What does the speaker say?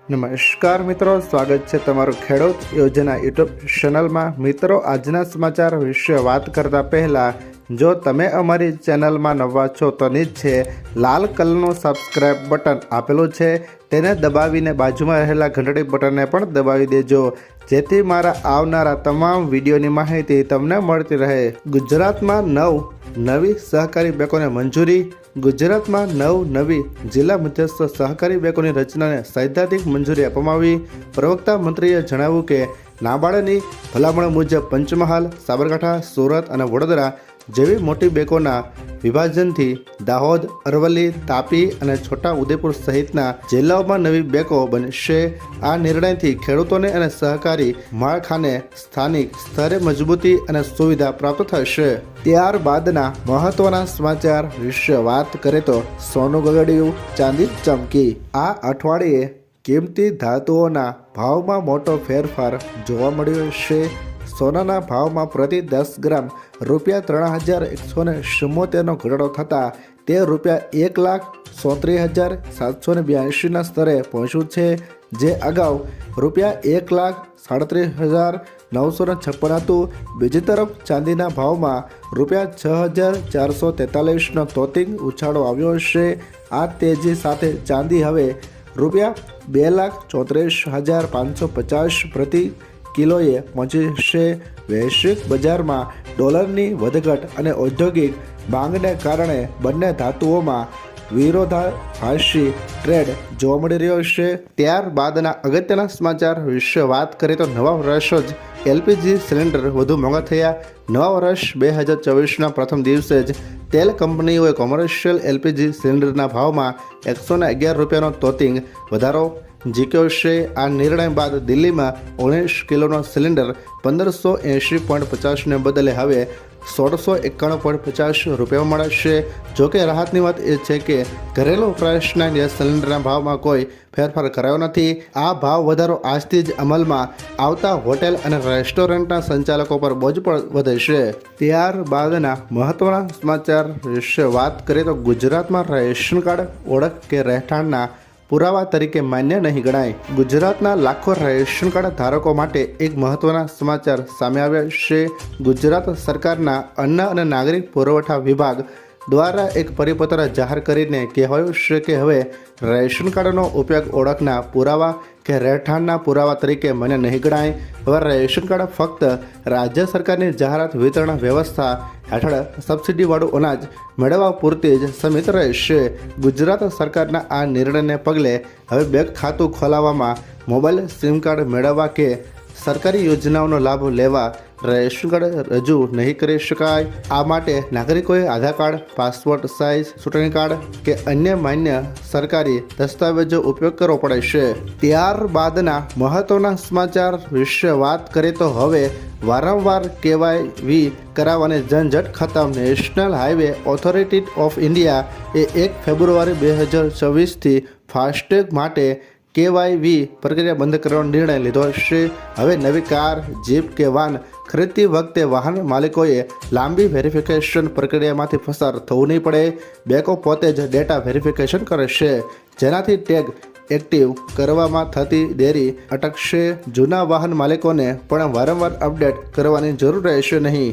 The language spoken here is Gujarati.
નમસ્કાર મિત્રો, સ્વાગત છે તમારું ખેડૂત યોજના યુટ્યુબ ચેનલમાં। મિત્રો, આજના સમાચાર વિશે વાત કરતા પહેલાં જો તમે અમારી ચેનલમાં નવા છો તો નીચે લાલ કલરનું સબસ્ક્રાઇબ બટન આપેલું છે તેને દબાવીને બાજુમાં રહેલા ઘંટડી બટનને પણ દબાવી દેજો, જેથી મારા આવનારા તમામ વિડીયોની માહિતી તમને મળતી રહે। ગુજરાતમાં નવી સહકારી બેંકોને મંજૂરી। ગુજરાતમાં નવી જિલ્લા મધ્યસ્થ સહકારી બેંકોની રચનાને સૈદ્ધાંતિક મંજૂરી આપવામાં આવી। પ્રવક્તા મંત્રીએ જણાવ્યું કે નાબાર્ડની ભલામણ મુજબ પંચમહાલ, સાબરકાંઠા, સુરત અને વડોદરા જેવી મોટી બેંકોના વિભાજનથી દાહોદ, અરવલ્લી, તાપી અને છોટા ઉદેપુર સહિતના જિલ્લાઓમાં નવી બેંકો બનશે। આ નિર્ણયથી ખેડૂતોને અને સહકારી માળખાને સ્થાનિક સ્તરે મજબૂતી અને સુવિધા પ્રાપ્ત થશે। ત્યારબાદના મહત્વના સમાચાર વિશે વાત કરીએ તો સોનું ગગડ્યું, ચાંદી ચમકી। આ અઠવાડિયે કિંમતી ધાતુઓના ભાવમાં મોટો ફેરફાર જોવા મળ્યો છે। સોનાના ભાવમાં પ્રતિ 10 ગ્રામ ₹3,174નો ઘટાડો થતાં તે ₹1,37,782ના સ્તરે પહોંચ્યું છે, જે અગાઉ ₹1,37,956 હતું। બીજી તરફ ચાંદીના ભાવમાં ₹6,443નો તોતિંગ ઉછાળો આવ્યો છે। આ તેજી સાથે ચાંદી હવે ₹2,34,550 પ્રતિ કિલોએ પહોંચી છે। વૈશ્વિક બજારમાં ડોલરની વધઘટ અને ઔદ્યોગિક માંગને કારણે બંને ધાતુઓમાં વિરોધાભાસી ટ્રેડ જોવા મળી રહ્યો છે। ત્યારબાદના અગત્યના સમાચાર વિશે વાત કરીએ તો નવા વર્ષ જ એલપીજી સિલિન્ડર વધુ મોંઘા થયા। નવા વર્ષ 2024ના પ્રથમ દિવસે જ તેલ કંપનીઓએ કોમર્શિયલ એલપીજી સિલિન્ડરના ભાવમાં ₹111નો તોતિંગ વધારો ઝીક્યો છે। આ નિર્ણય બાદ દિલ્હીમાં 19 કિલોનો સિલિન્ડર 1580.50ને બદલે હવે 1691.50 મળશે। જોકે રાહતની વાત એ છે કે ઘરેલું વપરાશના ગેસ સિલિન્ડરના ભાવમાં કોઈ ફેરફાર કરાયો નથી। આ ભાવ વધારો આજથી જ અમલમાં આવતા હોટેલ અને રેસ્ટોરન્ટના સંચાલકો પર બોજ પણ વધશે। ત્યારબાદના મહત્વના સમાચાર વિશે વાત કરીએ તો ગુજરાતમાં રેશન કાર્ડ ઓળખ કે રહેઠાણના પુરાવા તરીકે માન્ય નહીં ગણાય। ગુજરાતના લાખો રેશન કાર્ડ ધારકો માટે એક મહત્વના સમાચાર સામે આવ્યા છે। ગુજરાત સરકારના અન્ન અને નાગરિક પુરવઠા વિભાગ દ્વારા એક પરિપત્ર જાહેર કરીને કહેવાયું છે કે હવે રેશન કાર્ડનો ઉપયોગ ઓળખના પુરાવા કે રહેઠાણના પુરાવા તરીકે માન્ય નહીં ગણાય। હવે રેશન કાર્ડ ફક્ત રાજ્ય સરકારની જાહેરાત વિતરણ વ્યવસ્થા હેઠળ સબસિડીવાળું અનાજ મેળવવા પૂરતી જ સીમિત રહેશે। ગુજરાત સરકારના આ નિર્ણયને પગલે હવે બેંક ખાતું ખોલાવવામાં, મોબાઈલ સિમ કાર્ડ મેળવવા કે સરકારી યોજનાઓનો લાભ લેવા રેશન કાર્ડ રજૂ નહીં કરી શકાય। આ માટે નાગરિકોએ આધાર કાર્ડ, પાસપોર્ટ સાઇઝ ચૂંટણી કાર્ડ કે અન્ય માન્ય સરકારી દસ્તાવેજો ઉપયોગ કરવો પડશે। ત્યારબાદના મહત્વના સમાચાર વિશે વાત કરીએ તો હવે વારંવાર KYV કરાવવાની ઝંઝટ ખતમ। National highway authority of India એ 1 ફેબ્રુઆરી 2024થી ફાસ્ટેગ માટે KYV પ્રક્રિયા બંધ કરવાનો નિર્ણય લીધો છે। હવે નવી કાર, જીપ કે વાન ખરીદતી વખતે વાહન માલિકોએ લાંબી વેરિફિકેશન પ્રક્રિયામાંથી પસાર થવું નહીં પડે। બેંકો પોતે જ ડેટા વેરિફિકેશન કરશે, જેનાથી ટેગ એક્ટિવ કરવામાં થતી દેરી અટકશે। જૂના વાહન માલિકોને પણ વારંવાર અપડેટ કરવાની જરૂર રહેશે નહીં।